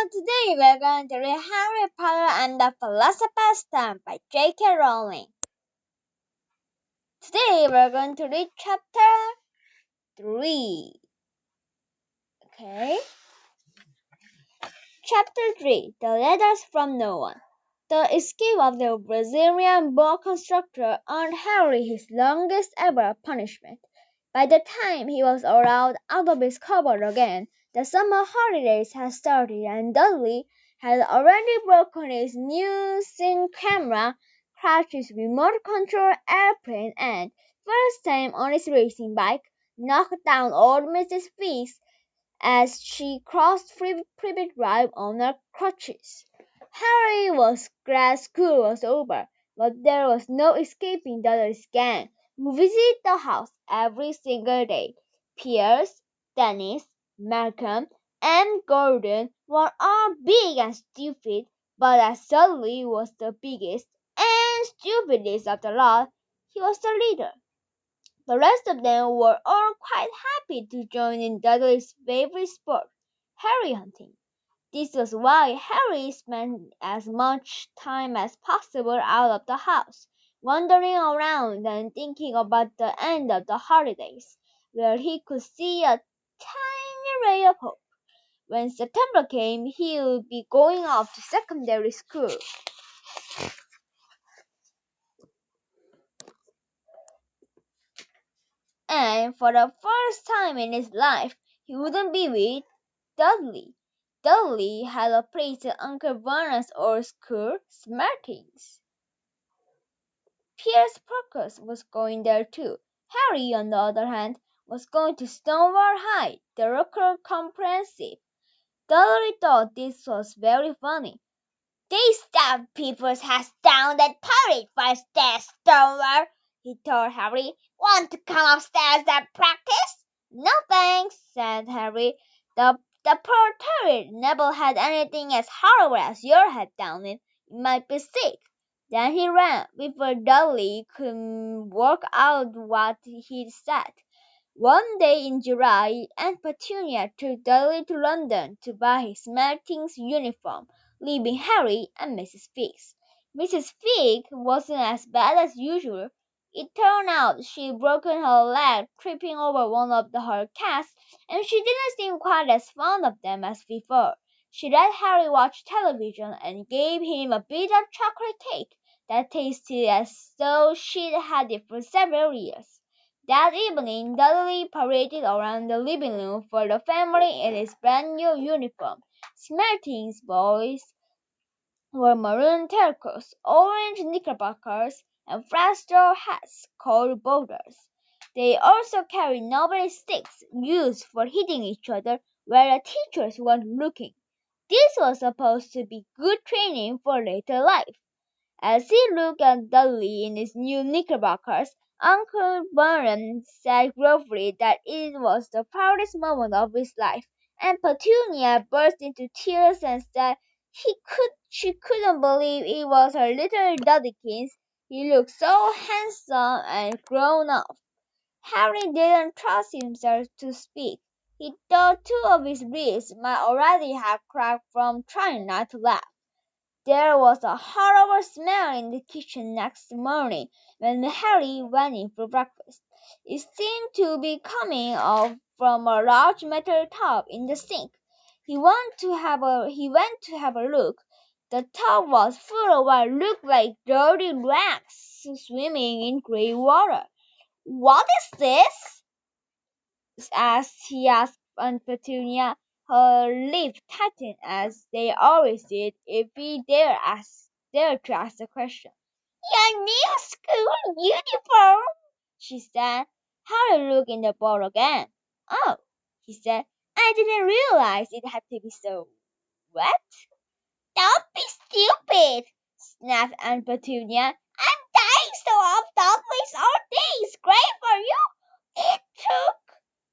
Today we're going to read Harry Potter and the Philosopher's Stone by J.K. Rowling. Today we're going to read chapter 3. Okay? Chapter 3 The Letters from No One. The escape of the Brazilian ball constructor earned Harry his longest ever punishment. By the time he was allowed out of his cupboard again, the summer holidays had started and Dudley had already broken his new Cine camera, crashed his remote control airplane, and, first time on his racing bike, knocked down old Mrs. Figgs as she crossed Privet Drive on her crutches. Harry was glad school was over, but there was no escaping Dudley's gang, who visited the house every single day. Pierce, Dennis, Malcolm, and Gordon were all big and stupid, but as Dudley was the biggest and stupidest of the lot, he was the leader. The rest of them were all quite happy to join in Dudley's favorite sport, Harry hunting. This was why Harry spent as much time as possible out of the house, wandering around and thinking about the end of the holidays, where he could see a tiny ray of hope. When September came, he would be going off to secondary school. And for the first time in his life, he wouldn't be with Dudley. Dudley had a place at Uncle Vernon's old school, Smartings. Pierce Perkins was going there too. Harry, on the other hand, was going to Stonewall High, the local comprehensive. Dudley thought this was very funny. "They stuff people's heads down that toilet first day, Stonewall," he told Harry. "Want to come upstairs and practice?" "No thanks," said Harry. The poor toilet never had anything as horrible as your head down it. It might be sick." Then he ran, before Dudley could work out what he'd said. One day in July, Aunt Petunia took Dudley to London to buy his Smartings uniform, leaving Harry and Mrs. Figgs. Mrs. Figgs wasn't as bad as usual. It turned out she'd broken her leg tripping over one of her cats, and she didn't seem quite as fond of them as before. She let Harry watch television and gave him a bit of chocolate cake that tasted as though she'd had it for several years. That evening Dudley paraded around the living room for the family in his brand new uniform. Smartings boys wore maroon tailcoats, orange knickerbockers, and flat straw hats called bowlers. They also carried knobby sticks used for hitting each other where the teachers weren't looking. This was supposed to be good training for later life. As he looked at Dudley in his new knickerbockers, Uncle Vernon said gruffly that it was the proudest moment of his life, and Petunia burst into tears and said she couldn't believe it was her little Duddykins. He looked so handsome and grown up. Harry didn't trust himself to speak. He thought two of his ribs might already have cracked from trying not to laugh. There was a horrible smell in the kitchen next morning when Harry went in for breakfast. It seemed to be coming off from a large metal tub in the sink. He went to have a look. The tub was full of what looked like dirty rags swimming in grey water. "What is this?" asked Aunt Petunia. Her lips tightened as they always did if he dared to ask the question. "Your new school uniform," she said. Harry looked in the bowl again. "Oh," he said, "I didn't realize it had to be so wet." "Don't be stupid," snapped Aunt Petunia. "I'm dying so of Dudley's all day is great for you.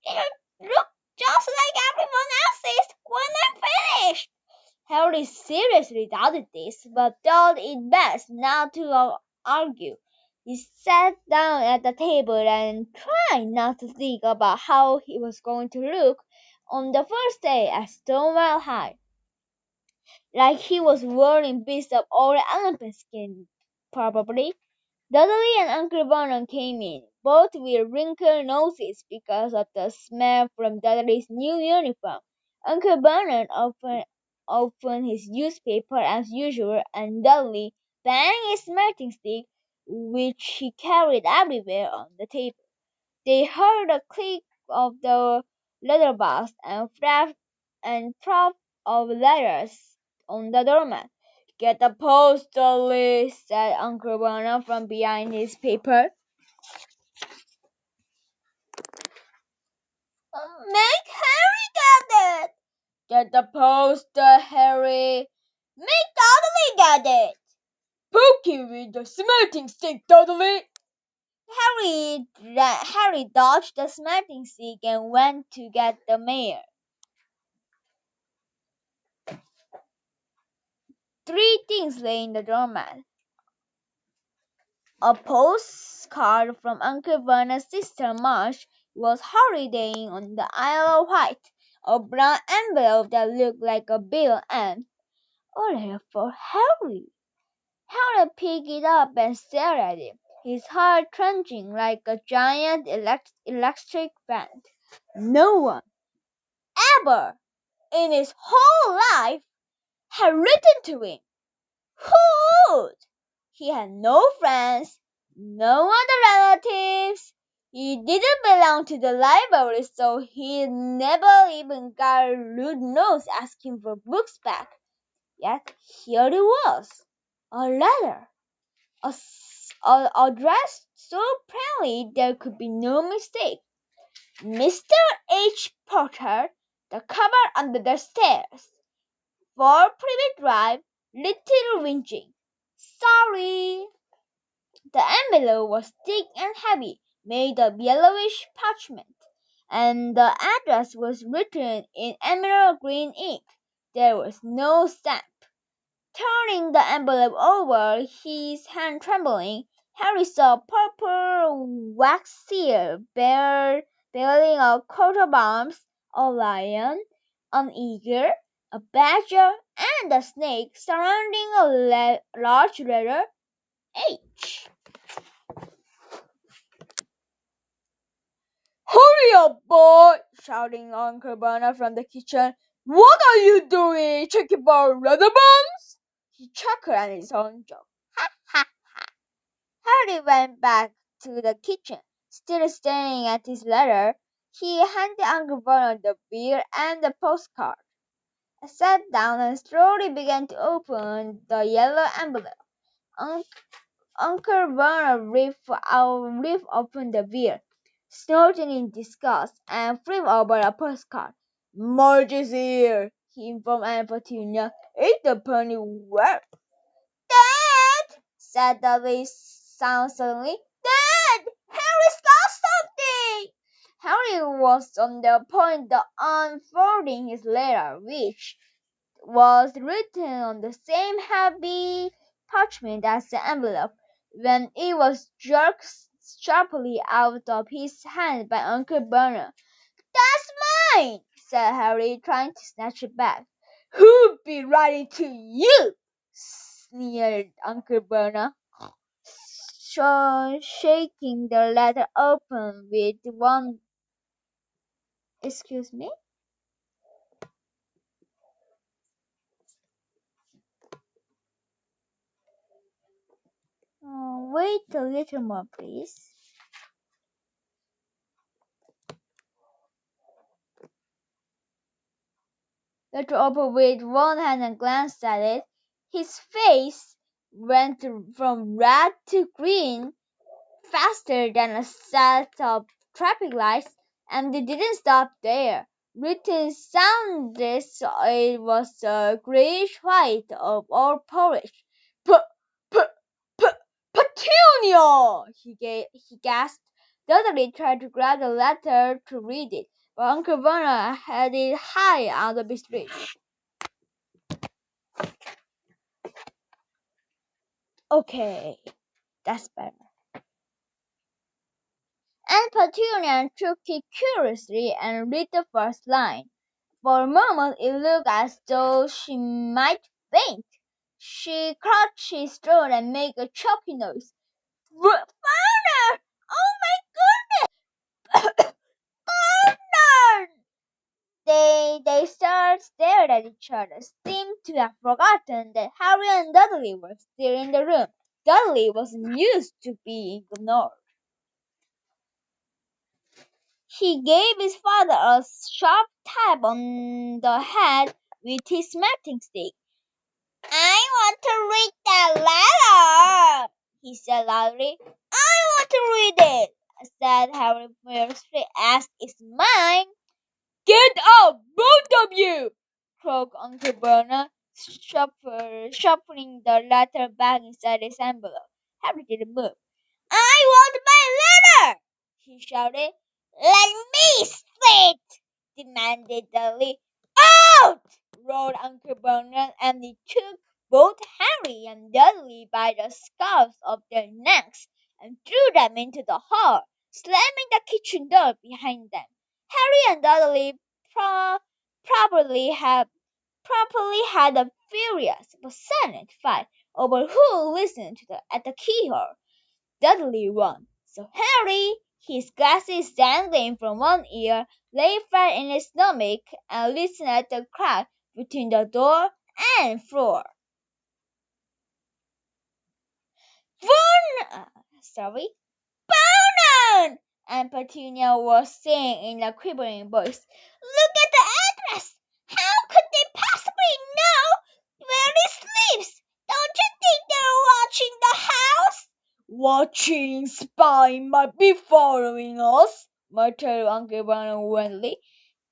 It'll look just like everyone else's when I'm finished." Harry seriously doubted this, but thought it best not to argue. He sat down at the table and tried not to think about how he was going to look on the first day at Stonewall High. like he was wearing bits of old elephant skin, probably. Dudley and Uncle Vernon came in, both with wrinkled noses because of the smell from Dudley's new uniform. Uncle Vernon opened his newspaper as usual, and Dudley banged his smelting stick, which he carried everywhere, on the table. They heard the click of the letterbox and flap of letters on the doormat. "Get the post, Dolly," said Uncle Vernon from behind his paper. "Make Harry get it." "Get the post, Harry." "Make Dudley get it." "Poke him with the smelting stick, Dudley." Harry dodged the smelting stick and went to get the mayor. Three things lay in the doormat: a postcard from Uncle Vernon's sister March, who was holidaying on the Isle of Wight, a brown envelope that looked like a bill, and a letter for Harry. Harry picked it up and stared at it, his heart crunching like a giant electric fan. No one ever in his whole life had written to him. Who would? He had no friends, no other relatives. He didn't belong to the library, so he never even got a rude note asking for books back. Yet here it was, a letter, addressed so plainly there could be no mistake. "Mr. H. Potter, the cupboard under the stairs. 4 Private Drive, Little Whinging. Sorry." The envelope was thick and heavy, made of yellowish parchment, and the address was written in emerald green ink. There was no stamp. Turning the envelope over, his hand trembling, Harry saw a purple wax seal bearing a coat of arms, a lion, an eagle, a badger, and a snake surrounding a large letter H. "Hurry up, boy!" shouted Uncle Bernard from the kitchen. "What are you doing? Checking for leather bombs?" He chuckled at his own joke. "Ha ha!" Harry went back to the kitchen, still staring at his letter. He handed Uncle Bernard the beer and the postcard, sat down, and slowly began to open the yellow envelope. Uncle Bernard ripped open the beer, snorted in disgust, and flipped over a postcard. "Marge is here," he informed Aunt Petunia. "Ain't the penny worth?" "Dad!" said the sound suddenly. "Dad! Harry's got something!" Harry was on the point of unfolding his letter, which was written on the same heavy parchment as the envelope, when it was jerked sharply out of his hand by Uncle Bernard. "That's mine!" said Harry, trying to snatch it back. "Who'd be writing to you?" sneered Uncle Bernard, shaking the letter open with one. Excuse me? Wait a little more, please. Letter opened with one hand and glanced at it. His face went from red to green faster than a set of traffic lights, and it didn't stop there. Written sounded it was a greyish white of all porridge. P p p Petunia! He gasped. Dudley tried to grab the letter to read it, but Uncle Vernon had it high out of his reach. Okay, that's better. Aunt Petunia took it curiously and read the first line. For a moment it looked as though she might faint. She clutched his throat and made a choking noise. Father! Oh my goodness! Father! They stared at each other, seemed to have forgotten that Harry and Dudley were still in the room. Dudley wasn't used to being ignored. He gave his father a sharp tap on the head with his smelting stick. I want to read that letter, he said loudly. I want to read it, said Harry fiercely, as it's mine. Get out, both of you! Croaked Uncle Bernard, shuffling the letter back inside his envelope. Harry didn't move. I want my letter! He shouted. Let me see it! Demanded Dudley. Out! Roared Uncle Bernard, and he took both Harry and Dudley by the scalps of their necks and threw them into the hall, slamming the kitchen door behind them. Harry and Dudley pro- properly had a furious but silent fight over who listened at the keyhole. Dudley won, so Harry, his glasses dangling from one ear, lay flat in his stomach and listened at the crack between the door and floor. Vernon! Sorry, Vernon! And Petunia was saying in a quivering voice. Look at the address! How could they possibly know where he lives? Don't you think they're watching the house? Watching, spying, might be following us, muttered Uncle Vernon warningly.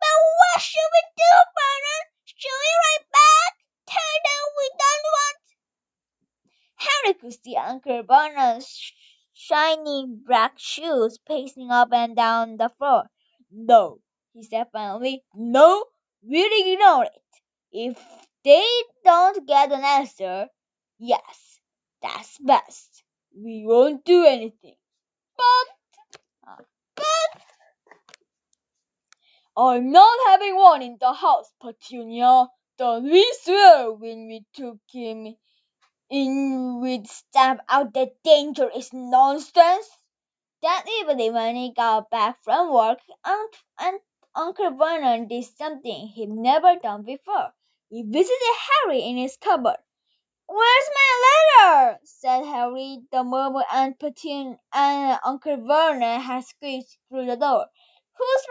But what should we do, Vernon? Should we write back? Tell them we don't want. Harry could see Uncle Vernon's shiny black shoes pacing up and down the floor. No, he said finally. No, we'll ignore it. If they don't get an answer, yes, that's best. We won't do anything. But I'm not having one in the house, Petunia. Don't we swear when we took him in we'd stamp out that dangerous nonsense? That evening when he got back from work, Aunt Uncle Vernon did something he'd never done before. He visited Harry in his cupboard. Where's my letter? Said Harry the moment Aunt Petunia and Uncle Vernon had squeezed through the door. Who's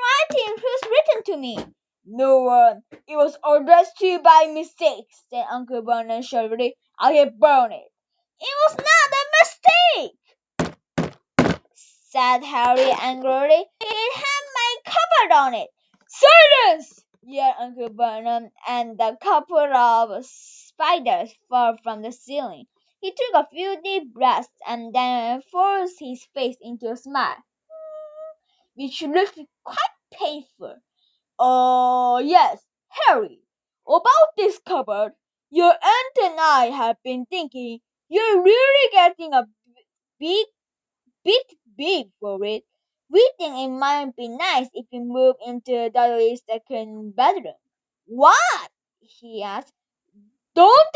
written to me? No one. It was addressed to you by mistake, said Uncle Vernon shortly. I have burned it. It was not a mistake, said Harry angrily. It had my cupboard on it. Silence! Yelled Uncle Vernon, and the couple of spiders fell from the ceiling. He took a few deep breaths and then forced his face into a smile, which looked quite painful. Oh, yes, Harry, about this cupboard. Your aunt and I have been thinking you're really getting a big, bit big for it. We think it might be nice if we move into Dudley's second bedroom. What? He asked. Don't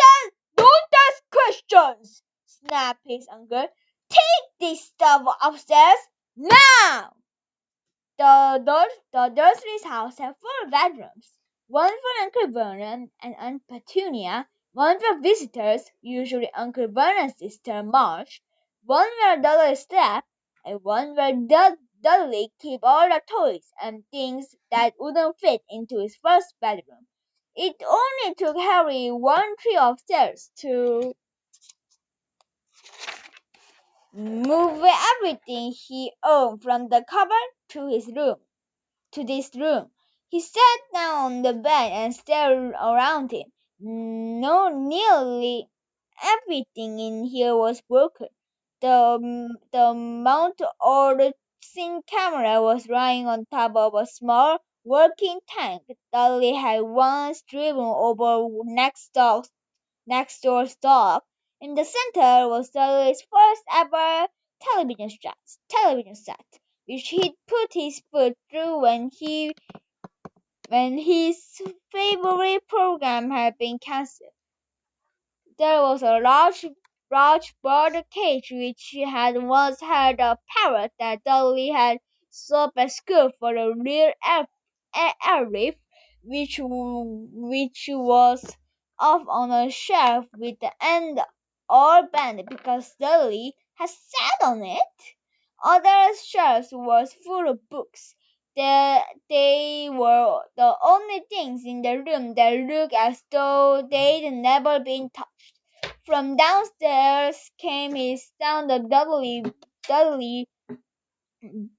ask questions, snapped his uncle. Take this stuff upstairs now. The Dursleys' house had four bedrooms, one for Uncle Vernon and Aunt Petunia, one for visitors, usually Uncle Vernon's sister March, one where Dudley slept, and one where Dudley kept all the toys and things that wouldn't fit into his first bedroom. It only took Harry one trip upstairs to move everything he owned from the cupboard to this room. He sat down on the bed and stared around him. No, nearly everything in here was broken. The mount or the sync camera was lying on top of a small working tank Dudley had once driven over next door's dog. In the center was Dudley's first ever television set, which he'd put his foot through when he when his favorite program had been cancelled. There was a large bird cage which had once had a parrot that Dudley had swapped at school for a real airlift, which was off on a shelf with the end all bent because Dudley had sat on it. Other shelves was full of books. They were the only things in the room that looked as though they'd never been touched. From downstairs came his sound of Dudley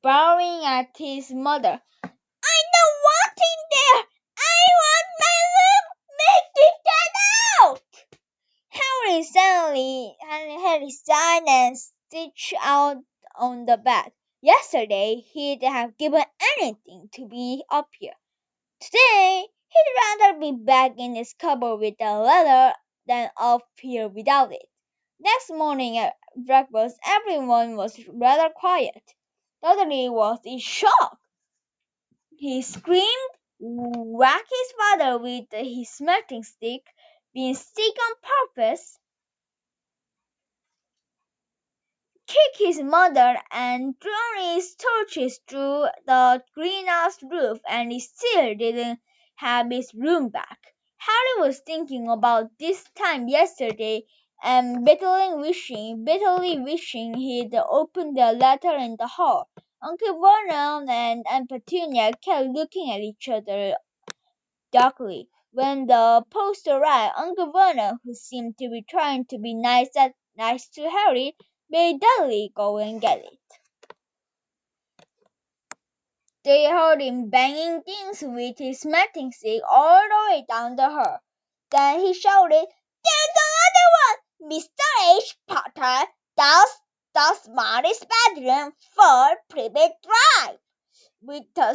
bowing at his mother. "I don't want in there! I want my room! Make it get out!" Harry suddenly had his sign and stitched out on the bed. Yesterday he'd have given anything to be up here. Today he'd rather be back in his cupboard with the letter than up here without it. Next morning at breakfast everyone was rather quiet. Dudley was in shock. He screamed, whacked his father with his smelting stick, being sick on purpose, kicked his mother, and thrown his torches through the greenhouse roof, and he still didn't have his room back. Harry was thinking about this time yesterday and bitterly wishing he'd opened the letter in the hall. Uncle Vernon and Aunt Petunia kept looking at each other darkly. When the post arrived, Uncle Vernon, who seemed to be trying to be nice to Harry, made Dudley go and get it. They heard him banging things with his smelting stick all the way down the hall. Then he shouted, "There's another one! Mr. H. Potter, that's the smartest bedroom for Privet Drive!" With a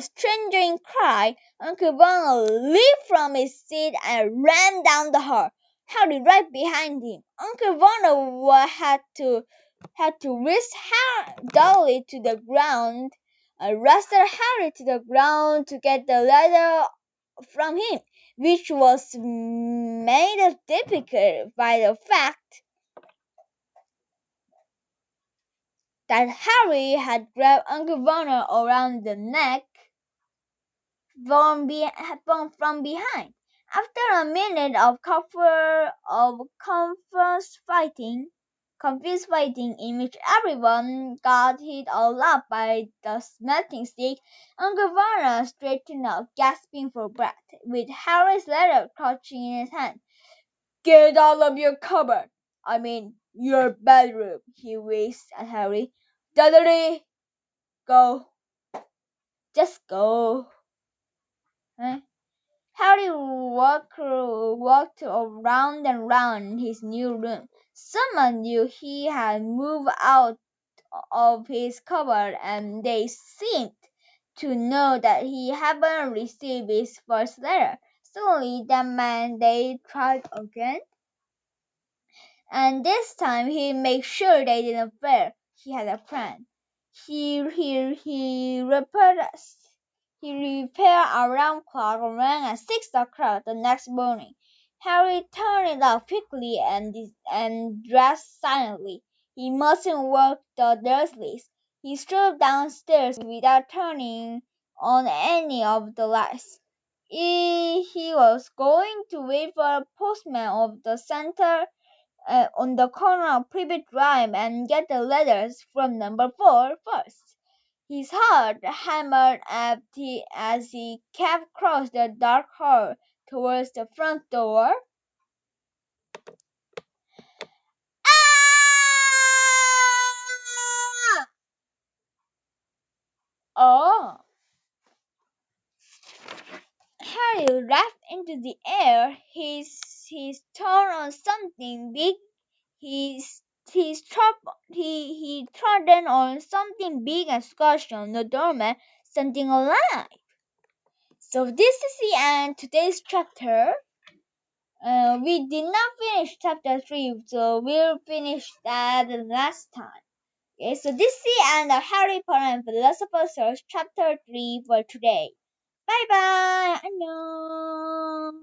stringent cry, Uncle Vernon leaped from his seat and ran down the hall. Harry right behind him. Uncle Vernon had to Dudley to the ground, wrestle Harry to the ground to get the letter from him, which was made difficult by the fact that Harry had grabbed Uncle Vernon around the neck from behind. After a minute of confused fighting in which everyone got hit all up by the smelting stick, Uncle Vernon straightened up, gasping for breath, with Harry's letter clutching in his hand. "Get out of your cupboard! I mean, your bedroom!" he whisked at Harry. "Dudley, go! Just go!" Harry walked around and round in his new room. Someone knew he had moved out of his cupboard, and they seemed to know that he hadn't received his first letter. Suddenly that meant they tried again, and this time he'd make sure they didn't fail. He had a plan. He repaired a alarm clock and rang at 6 o'clock the next morning. Harry turned it off quickly and dressed silently. He mustn't work the Dursleys. He strode downstairs without turning on any of the lights. He was going to wait for a postman of the center on the corner of Privet Drive and get the letters from number 4 first. His heart hammered as he kept across the dark hall towards the front door. Ah! Oh! Harry leapt into the air. His turn on something big. He trodden on something big and scratched on the doormat, something alive. So this is the end today's chapter. We did not finish chapter 3, so we'll finish that last time. Okay, so this is the end of Harry Potter and Philosopher's Stone chapter 3 for today. Bye bye. 안녕.